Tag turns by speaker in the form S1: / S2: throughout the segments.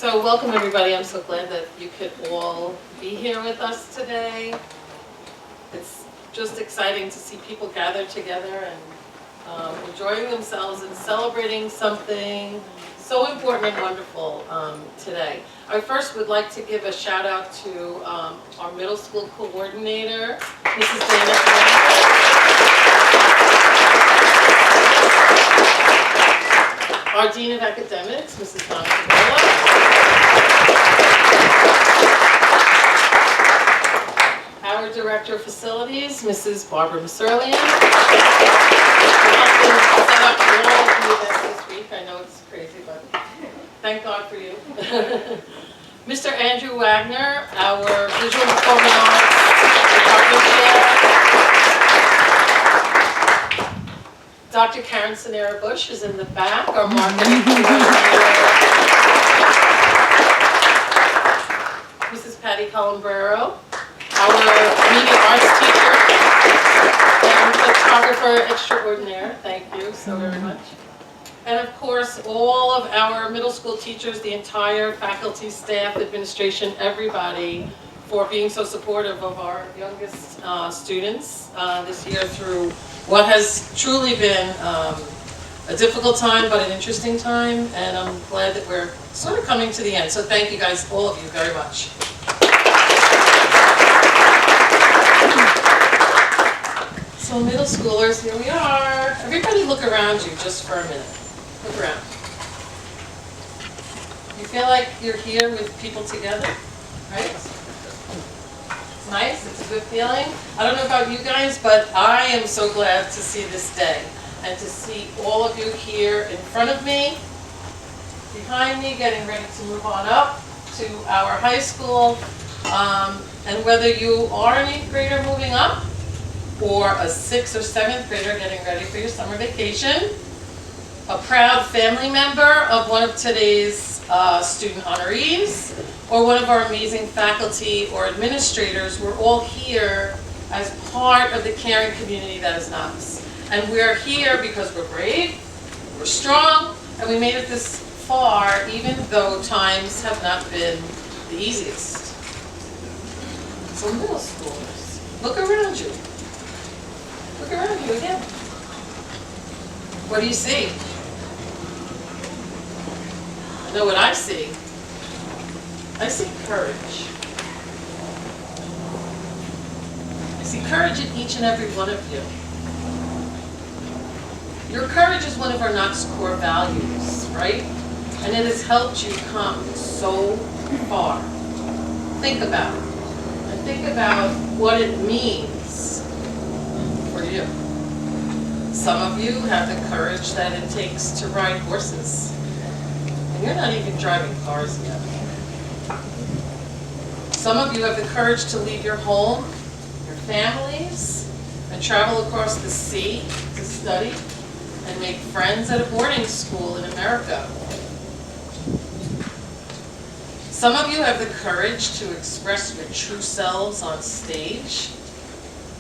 S1: So welcome everybody. I'm so glad that you could all be here with us today. It's just exciting to see people gather together and enjoying themselves and celebrating something so important and wonderful today. I first would like to give a shout out to our middle school coordinator, Mrs. Dana. Our Dean of Academics, Mrs. Knox. Our Director of Facilities, Mrs. Barbara Maserlian. Set up all of the events this week. I know it's crazy, but thank God for you. Mr. Andrew Wagner, our Visual Performing Arts Department Chair. Dr. Karen Sanera Bush is in the back, our marketing coordinator. Mrs. Patty Colombrero, our media arts teacher and photographer extraordinaire. Thank you so very much. And of course, all of our middle school teachers, the entire faculty, staff, administration, everybody, for being so supportive of our youngest students this year through what has truly been a difficult time, but an interesting time, and I'm glad that we're sort of coming to the end. So thank you guys, all of you, very much. So middle schoolers, here we are. Everybody look around you just for a minute. Look around. You feel like you're here with people together, right? It's nice, it's a good feeling. I don't know about you guys, but I am so glad to see this day and to see all of you here in front of me, behind me, getting ready to move on up to our high school. And whether you are an 8th grader moving up or a 6th or 7th grader getting ready for your summer vacation, a proud family member of one of today's student honorees, or one of our amazing faculty or administrators, we're all here as part of the caring community that is Knox. And we're here because we're brave, we're strong, and we made it this far even though times have not been the easiest. So middle schoolers, look around you. Look around you again. What do you see? I know what I see. I see courage. I see courage in each and every one of you. Your courage is one of our Knox core values, right? And it has helped you come so far. Think about it. And think about what it means for you. Some of you have the courage that it takes to ride horses. And you're not even driving cars yet. Some of you have the courage to leave your home, your families, and travel across the sea to study and make friends at a boarding school in America. Some of you have the courage to express your true selves on stage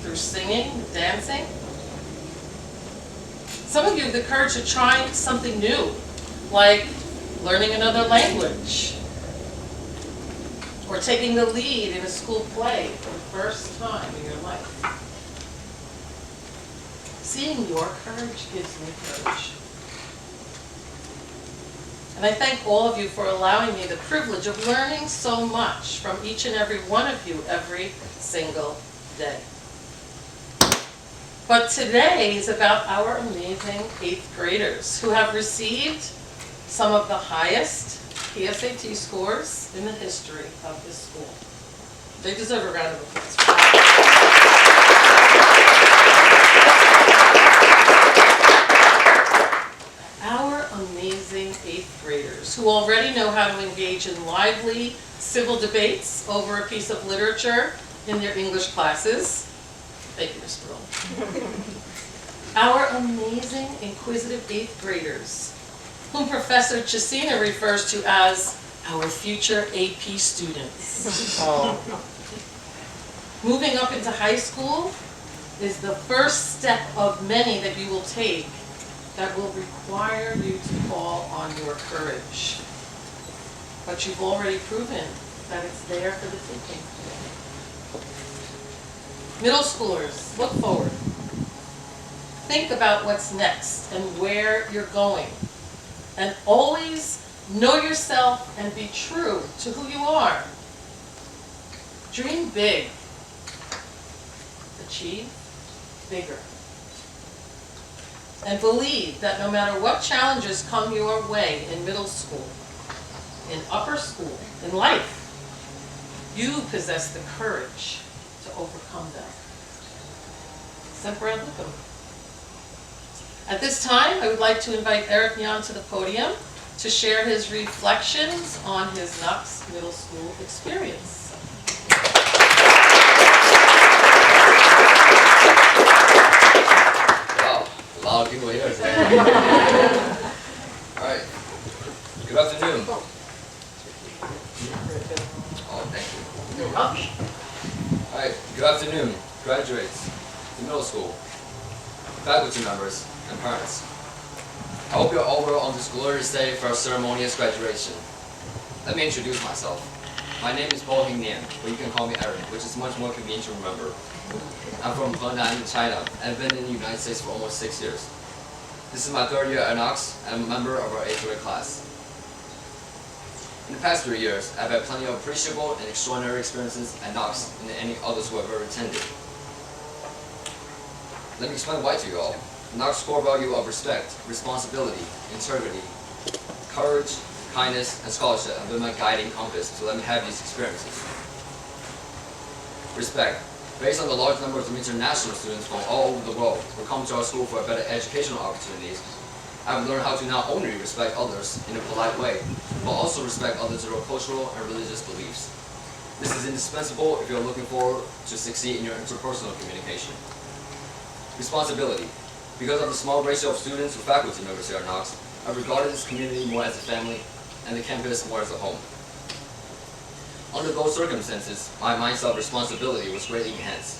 S1: through singing, dancing. Some of you have the courage to try something new, like learning another language, or taking the lead in a school play for the first time in your life. Seeing your courage gives me courage. And I thank all of you for allowing me the privilege of learning so much from each and every one of you every single day. But today is about our amazing 8th graders who have received some of the highest PSAT scores in the history of this school. They deserve a round of applause. Our amazing 8th graders who already know how to engage in lively civil debates over a piece of literature in their English classes. Thank you, Ms. Brill. Our amazing inquisitive 8th graders, whom Professor Chesina refers to as our future AP students. Oh. Moving up into high school is the first step of many that you will take that will require you to call on your courage. but you've already proven that it's there for the taking. Middle schoolers, look forward. Think about what's next and where you're going. And always know yourself and be true to who you are. Dream big. Achieve bigger. And believe that no matter what challenges come your way in middle school, in upper school, in life, you possess the courage to overcome them. Semper Lucum. At this time, I would like to invite Eric Nyan to the podium to share his reflections on his Knox Middle School experience.
S2: Wow, a lot of people here today. All right, good afternoon. Oh, thank you. All right, good afternoon, graduates, the middle school, faculty members, and parents. I hope you're all well on this glorious day for our ceremonious graduation. Let me introduce myself. My name is Paul Hing-Nian, but you can call me Eric, which is much more convenient to remember. I'm from Henan in China, and I've been in the United States for almost 6 years. This is my 3rd year at Knox, and I'm a member of our 8th grade class. In the past 3 years, I've had plenty of appreciable and extraordinary experiences at Knox and any others who have ever attended. Let me explain why to you all. Knox's core value of respect, responsibility, integrity, courage, kindness, and scholarship have been my guiding compass to let me have these experiences. Respect. Based on the large numbers of international students from all over the world who come to our school for better educational opportunities, I've learned how to not only respect others in a polite way, but also respect others' cultural and religious beliefs. This is indispensable if you're looking forward to succeed in your interpersonal communication. Responsibility. Because of the small ratio of students or faculty members here at Knox, I regarded this community more as a family and the campus more as a home. Under those circumstances, my mindset of responsibility was greatly enhanced.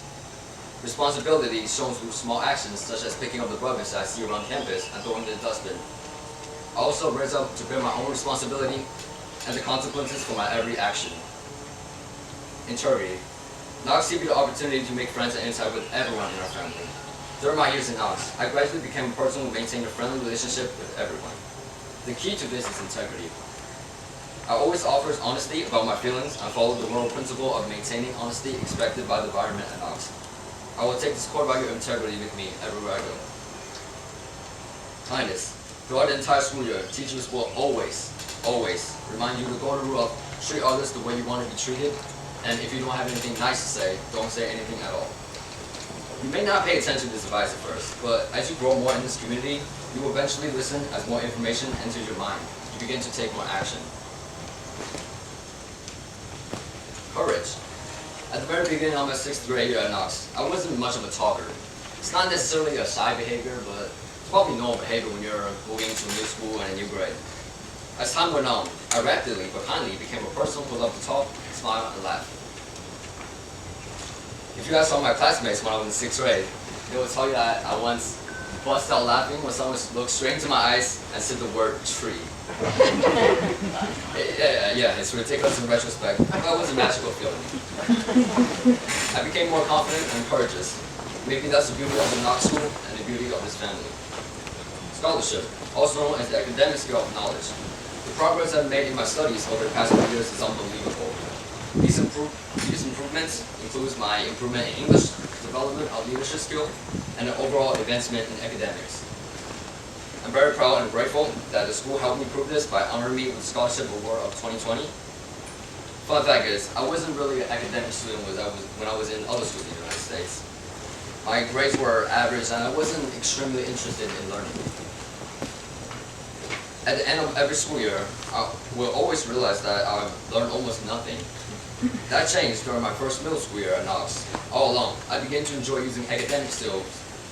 S2: Responsibility is shown through small actions such as picking up the rubbish I see around campus and throwing it in the dustbin. I also raised up to bear my own responsibility and the consequences for my every action. Integrity. Knox gave me the opportunity to make friends and interact with everyone in our family. During my years in Knox, I gradually became a person who maintained a friendly relationship with everyone. The key to this is integrity. I always offer honesty about my feelings and follow the moral principle of maintaining honesty expected by the environment at Knox. I will take this core value of integrity with me everywhere I go. Kindness. Throughout the entire school year, teachers will always remind you the golden rule of treat others the way you want to be treated, and if you don't have anything nice to say, don't say anything at all. You may not pay attention to this advice at first, but as you grow more in this community, you will eventually listen as more information enters your mind. You begin to take more action. Courage. At the very beginning of my 6th grade year at Knox, I wasn't much of a talker. It's not necessarily a shy behavior, but it's probably normal behavior when you're moving to a new school and a new grade. As time went on, I rapidly but kindly became a person who loved to talk, smile, and laugh. If you guys saw my classmates when I was in 6th grade, they will tell you that I once bust out laughing when someone looked straight into my eyes and said the word tree. Yeah, it's ridiculous in retrospect, but it was a magical feeling. I became more confident and courageous. Maybe that's the beauty of the Knox School and the beauty of this family. Scholarship, also known as the academic skill of knowledge. The progress I've made in my studies over the past few years is unbelievable. These improvements include my improvement in English, development of leadership skill, and an overall advancement in academics. I'm very proud and grateful that the school helped me prove this by honoring me with the Scholarship Award of 2020. Fun fact is, I wasn't really an academic student when I was in other schools in the United States. My grades were average and I wasn't extremely interested in learning. At the end of every school year, I will always realize that I've learned almost nothing. That changed during my first middle school year at Knox. All along, I began to enjoy using academic skills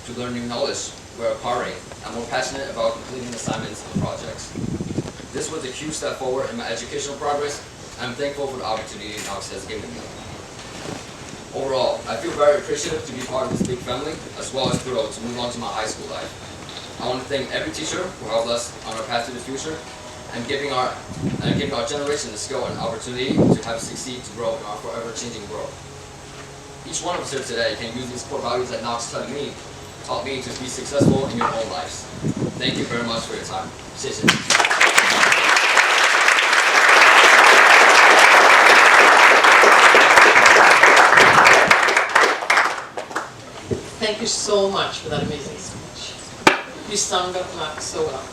S2: to learn new knowledge were acquiring. I'm more passionate about completing assignments and projects. This was a huge step forward in my educational progress, and I'm thankful for the opportunity Knox has given me. Overall, I feel very appreciative to be part of this big family, as well as thrilled to move on to my high school life. I want to thank every teacher who helped us on our path to the future, and giving our generation the skill and opportunity to have succeed to grow in our forever changing world. Each one of us here today can use these core values that Knox taught me to be successful in your own lives. Thank you very much for your time. 谢谢。
S1: Thank you so much for that amazing speech. You summed up Knox so well.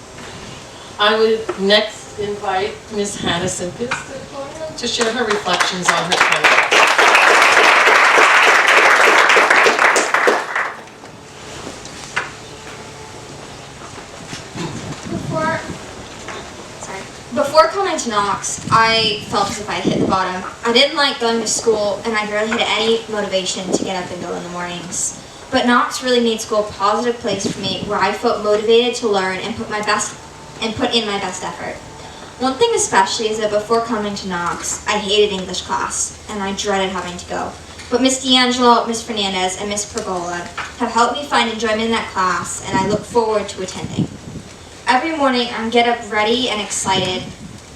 S1: I would next invite Ms. Hannah Simpkins to the podium to share her reflections on her time.
S3: Before coming to Knox, I felt as if I had hit the bottom. I didn't like going to school, and I barely had any motivation to get up and go in the mornings. But Knox really made school a positive place for me, where I felt motivated to learn and put in my best effort. One thing especially is that before coming to Knox, I hated English class, and I dreaded having to go. But Miss D'Angelo, Miss Fernandez, and Miss Pergola have helped me find enjoyment in that class, and I look forward to attending. Every morning, I get up ready and excited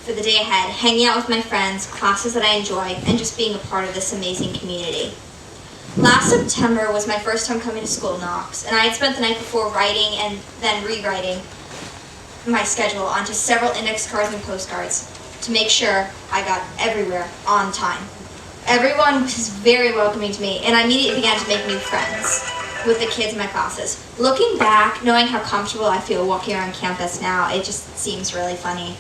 S3: for the day ahead, hanging out with my friends, classes that I enjoy, and just being a part of this amazing community. Last September was my first time coming to school at Knox, and I had spent the night before writing and then rewriting my schedule onto several index cards and postcards to make sure I got everywhere on time. Everyone was very welcoming to me, and I immediately began to make new friends with the kids in my classes. Looking back, knowing how comfortable I feel walking around campus now, it just seems really funny.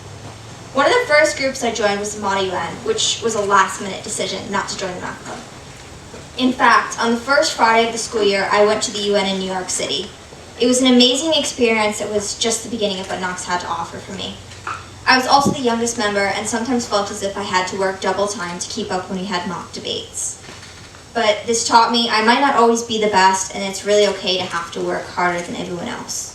S3: One of the first groups I joined was the Mod UN, which was a last-minute decision not to join the Math Club. In fact, on the first Friday of the school year, I went to the UN in New York City. It was an amazing experience that was just the beginning of what Knox had to offer for me. I was also the youngest member and sometimes felt as if I had to work double time to keep up when we had mock debates. But this taught me I might not always be the best, and it's really okay to have to work harder than everyone else.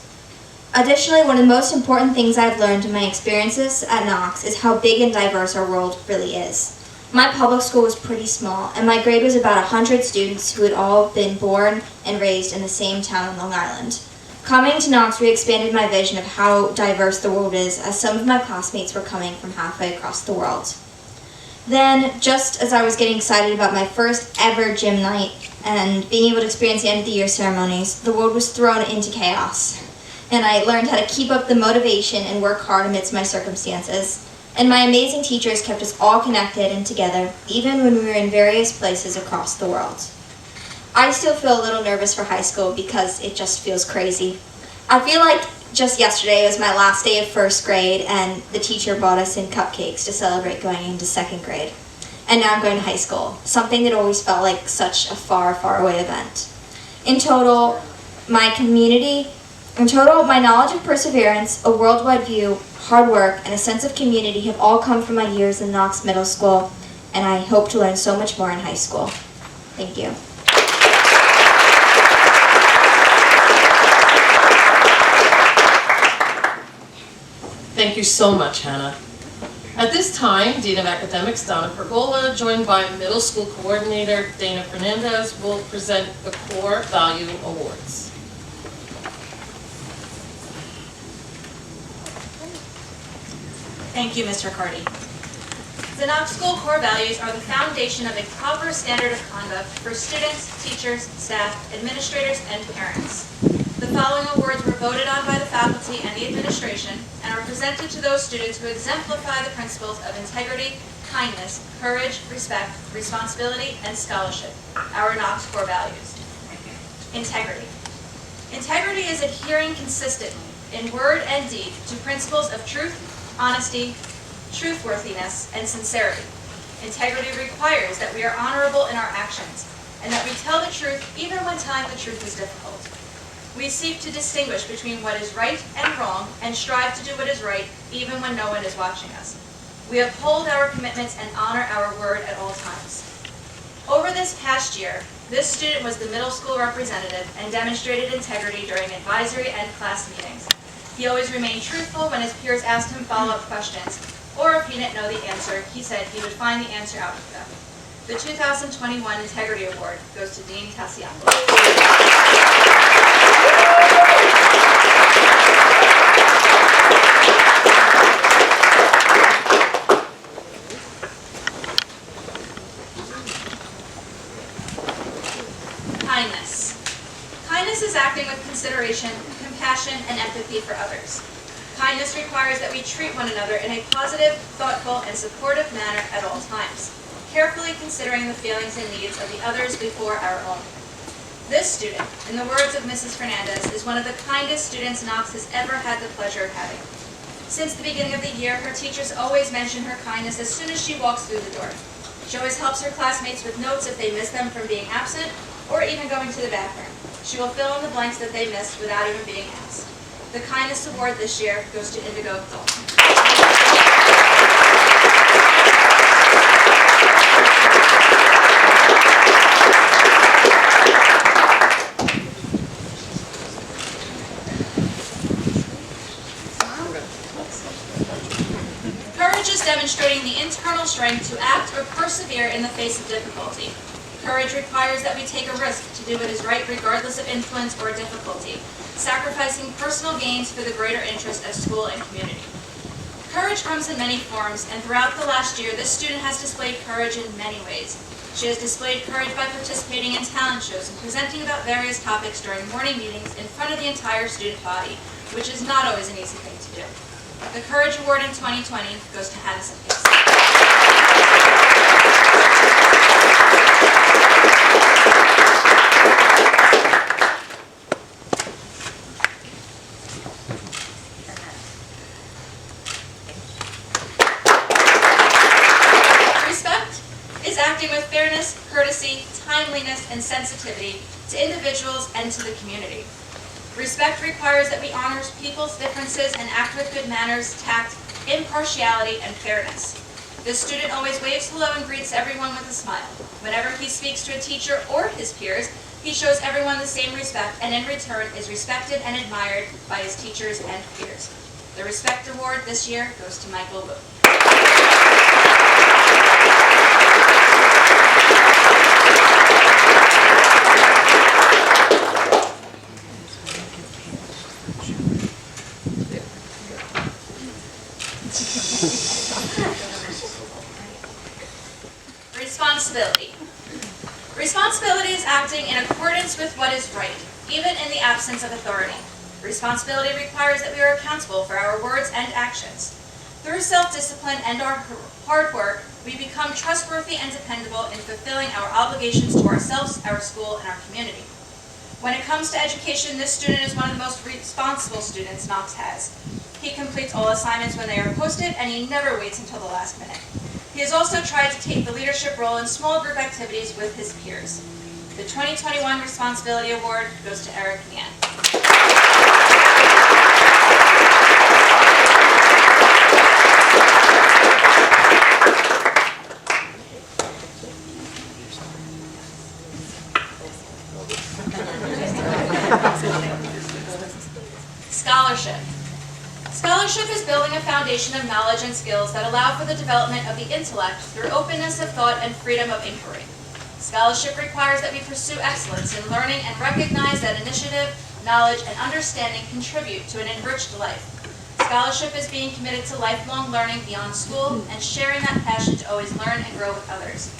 S3: Additionally, one of the most important things I've learned in my experiences at Knox is how big and diverse our world really is. My public school was pretty small, and my grade was about 100 students who had all been born and raised in the same town on Long Island. Coming to Knox re-expanded my vision of how diverse the world is, as some of my classmates were coming from halfway across the world. Then, just as I was getting excited about my first ever gym night and being able to experience the end of the year ceremonies, the world was thrown into chaos. And I learned how to keep up the motivation and work hard amidst my circumstances. And my amazing teachers kept us all connected and together, even when we were in various places across the world. I still feel a little nervous for high school because it just feels crazy. I feel like just yesterday was my last day of first grade, and the teacher brought us in cupcakes to celebrate going into second grade. And now I'm going to high school, something that always felt like such a far, far away event. In total, my knowledge of perseverance, a worldwide view, hard work, and a sense of community have all come from my years in Knox Middle School, and I hope to learn so much more in high school. Thank you.
S1: Thank you so much, Hannah. At this time, Dean of Academics Donna Pergola, joined by Middle School Coordinator Dana Fernandez, will present the Core Value Awards.
S4: Thank you, Mr. Carty. The Knox School core values are the foundation of a proper standard of conduct for students, teachers, staff, administrators, and parents. The following awards were voted on by the faculty and the administration and are presented to those students who exemplify the principles of integrity, kindness, courage, respect, responsibility, and scholarship, our Knox core values. Integrity. Integrity is adhering consistently, in word and deed, to principles of truth, honesty, truthworthiness, and sincerity. Integrity requires that we are honorable in our actions, and that we tell the truth even when telling the truth is difficult. We seek to distinguish between what is right and wrong, and strive to do what is right even when no one is watching us. We uphold our commitments and honor our word at all times. Over this past year, this student was the middle school representative and demonstrated integrity during advisory and class meetings. He always remained truthful when his peers asked him follow-up questions, or if he didn't know the answer, he said he would find the answer out for them. The 2021 Integrity Award goes to Dean Tassiopoulos. acting with consideration, compassion, and empathy for others. Kindness requires that we treat one another in a positive, thoughtful, and supportive manner at all times, carefully considering the feelings and needs of the others before our own. This student, in the words of Mrs. Fernandez, is one of the kindest students Knox has ever had the pleasure of having. Since the beginning of the year, her teachers always mention her kindness as soon as she walks through the door. She always helps her classmates with notes if they miss them from being absent or even going to the bathroom. She will fill in the blanks that they missed without even being asked. The Kindness Award this year goes to Indigo Dalton. Courage is demonstrating the internal strength to act or persevere in the face of difficulty. Courage requires that we take a risk to do what is right regardless of influence or difficulty, sacrificing personal gains for the greater interest of school and community. Courage comes in many forms, and throughout the last year, this student has displayed courage in many ways. She has displayed courage by participating in talent shows and presenting about various topics during morning meetings in front of the entire student body, which is not always an easy thing to do. The Courage Award in 2020 goes to Hannah Pierce. Acting with fairness, courtesy, timeliness, and sensitivity to individuals and to the community. Respect requires that we honor people's differences and act with good manners, tact, impartiality, and fairness. This student always waves hello and greets everyone with a smile. Whenever he speaks to a teacher or his peers, he shows everyone the same respect and in return is respected and admired by his teachers and peers. The Respect Award this year goes to Michael Wu. Responsibility. Responsibility is acting in accordance with what is right, even in the absence of authority. Responsibility requires that we are accountable for our words and actions. Through self-discipline and our hard work, we become trustworthy and dependable in fulfilling our obligations to ourselves, our school, and our community. When it comes to education, this student is one of the most responsible students Knox has. He completes all assignments when they are posted, and he never waits until the last minute. He has also tried to take the leadership role in small group activities with his peers. The 2021 Responsibility Award goes to Eric Nian. Scholarship. Scholarship is building a foundation of knowledge and skills that allow for the development of the intellect through openness of thought and freedom of inquiry. Scholarship requires that we pursue excellence in learning and recognize that initiative, knowledge, and understanding contribute to an enriched life. Scholarship is being committed to lifelong learning beyond school and sharing that passion to always learn and grow with others.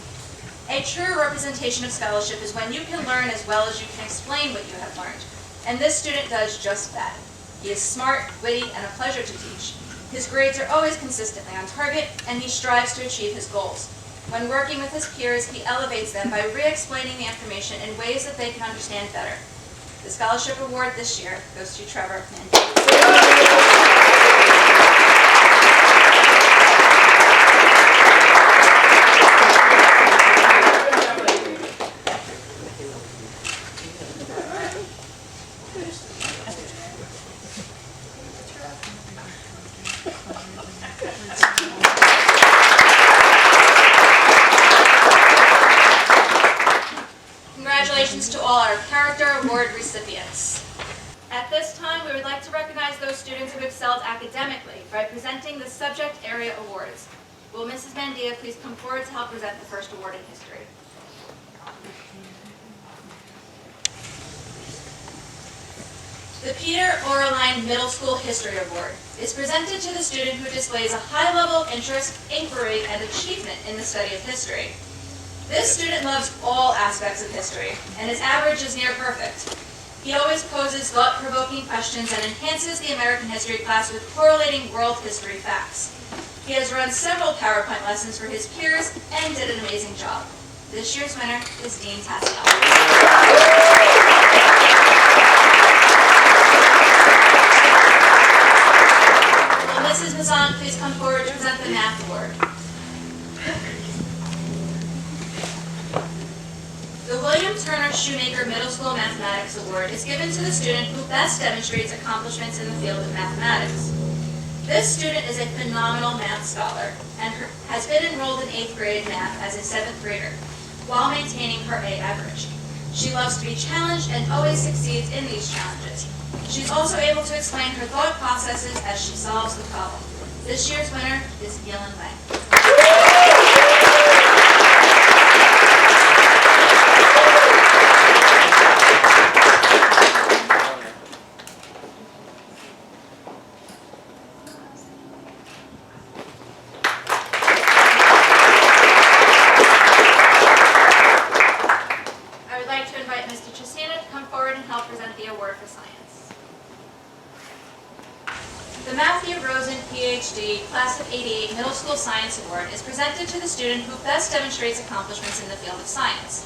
S4: A true representation of scholarship is when you can learn as well as you can explain what you have learned. And this student does just that. He is smart, witty, and a pleasure to teach. His grades are always consistently on target, and he strives to achieve his goals. When working with his peers, he elevates them by re-explaining the information in ways that they can understand better. The Scholarship Award this year goes to Trevor Mann. Congratulations to all our Character Award recipients. At this time, we would like to recognize those students who excelled academically by presenting the Subject Area Awards. Will Mrs. Mandia please come forward to help present the first award in history? The Peter Oraline Middle School History Award is presented to the student who displays a high level of interest, inquiry, and achievement in the study of history. This student loves all aspects of history, and his average is near perfect. He always poses thought-provoking questions and enhances the American history class with correlating world history facts. He has run several PowerPoint lessons for his peers and did an amazing job. This year's winner is Dean Tassiel. Will Mrs. Mazan please come forward to present the Math Award? The William Turner Shoemaker Middle School Mathematics Award is given to the student who best demonstrates accomplishments in the field of mathematics. This student is a phenomenal math scholar and has been enrolled in 8th grade math as a 7th grader, while maintaining her A average. She loves to be challenged and always succeeds in these challenges. She's also able to explain her thought processes as she solves the problem. This year's winner is Yelin Wang. Class of '88 Middle School Science Award is presented to the student who best demonstrates accomplishments in the field of science.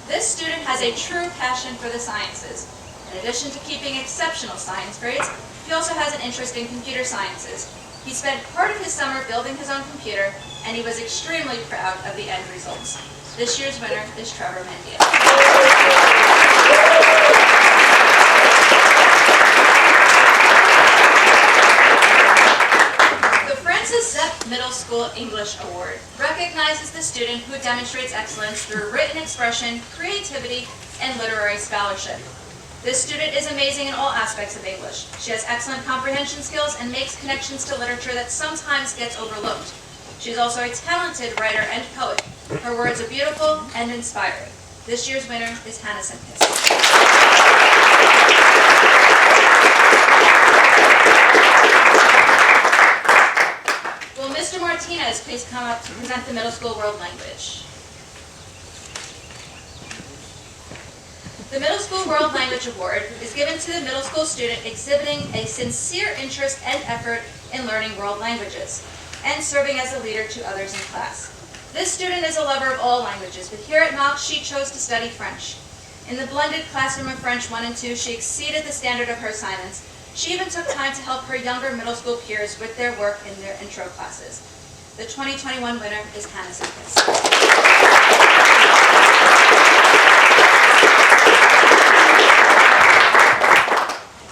S4: This student has a true passion for the sciences. In addition to keeping exceptional science grades, he also has an interest in computer sciences. He spent part of his summer building his own computer, and he was extremely proud of the end results. This year's winner is Trevor Mendia. Middle School English Award recognizes the student who demonstrates excellence through written expression, creativity, and literary scholarship. This student is amazing in all aspects of English. She has excellent comprehension skills and makes connections to literature that sometimes gets overlooked. She is also a talented writer and poet. Her words are beautiful and inspiring. This year's winner is Hannah Simkis. Mr. Martinez, please come up to present the Middle School World Language. The Middle School World Language Award is given to the middle school student exhibiting a sincere interest and effort in learning world languages and serving as a leader to others in class. This student is a lover of all languages, but here at Knox she chose to study French. In the blended classroom of French 1 and 2, she exceeded the standard of her assignments. She even took time to help her younger middle school peers with their work in their intro classes. The 2021 winner is Hannah Simkis.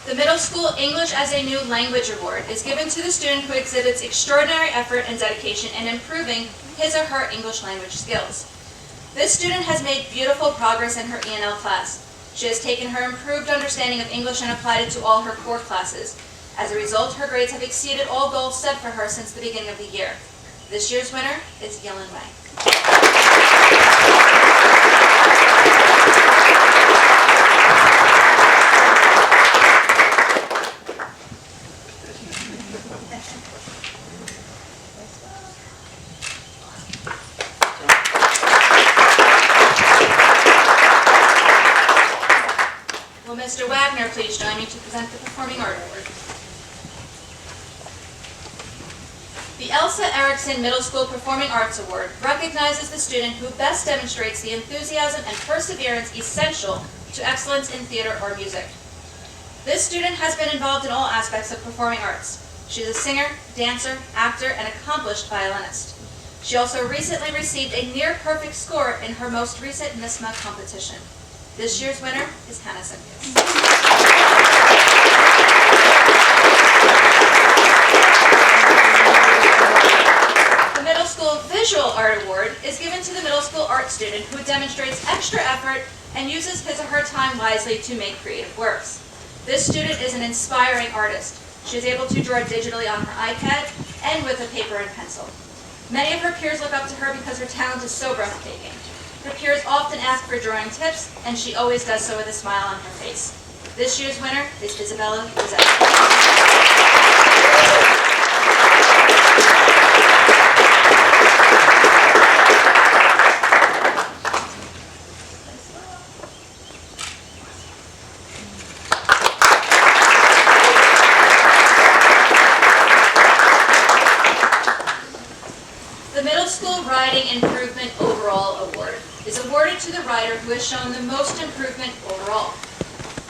S4: The Middle School English as a New Language Award is given to the student who exhibits extraordinary effort and dedication in improving his or her English language skills. This student has made beautiful progress in her E&L class. She has taken her improved understanding of English and applied it to all her core classes. As a result, her grades have exceeded all goals set for her since the beginning of the year. This year's winner is Yelin Wang. Will Mr. Wagner please join me to present the Performing Art Award? The Elsa Erickson Middle School Performing Arts Award recognizes the student who best demonstrates the enthusiasm and perseverance essential to excellence in theater or music. This student has been involved in all aspects of performing arts. She is a singer, dancer, actor, and accomplished violinist. She also recently received a near-perfect score in her most recent NISMA competition. This year's winner is Hannah Simkis. The Middle School Visual Art Award is given to the middle school art student who demonstrates extra effort and uses his or her time wisely to make creative works. This student is an inspiring artist. She is able to draw digitally on her iPad and with a paper and pencil. Many of her peers look up to her because her talent is so breathtaking. Her peers often ask for drawing tips, and she always does so with a smile on her face. This year's winner is Isabella Rosetta. School Riding Improvement Overall Award is awarded to the rider who has shown the most improvement overall.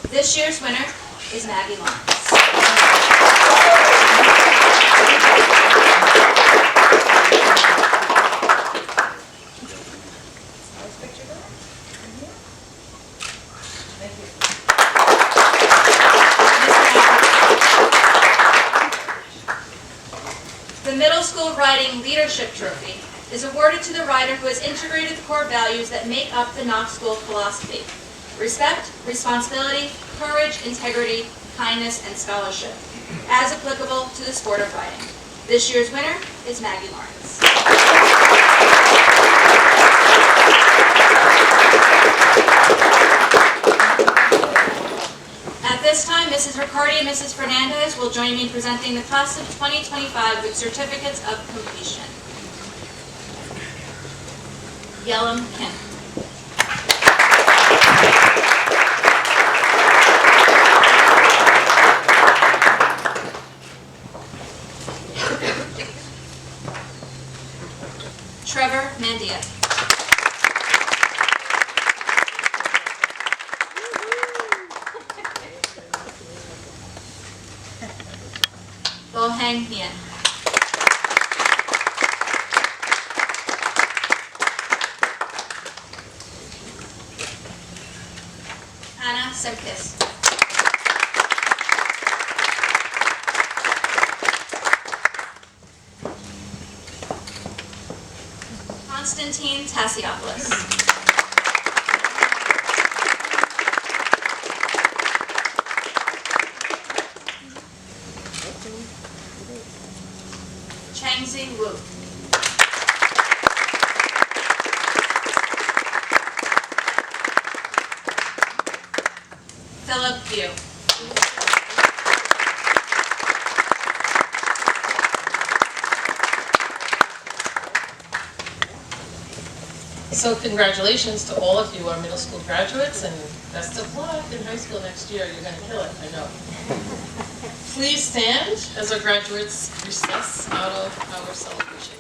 S4: This year's winner is Maggie Lawrence. The Middle School Riding Leadership Trophy is awarded to the rider who has integrated the core values that make up the Knox School philosophy: respect, responsibility, courage, integrity, kindness, and scholarship, as applicable to the sport of riding. This year's winner is Maggie Lawrence. At this time, Mrs. Riccardi and Mrs. Fernandez will join me in presenting the class of 2025 with certificates of completion. Yellum Kim. Trevor Mandia. Boheng Hien. Anna Simkis. Constantine Tassiopoulos. Changzi Wu. Philip Yu.
S1: So congratulations to all of you, our middle school graduates, and best of luck in high school next year. You're going to kill it, I know. Please stand as our graduates recess out of our celebration.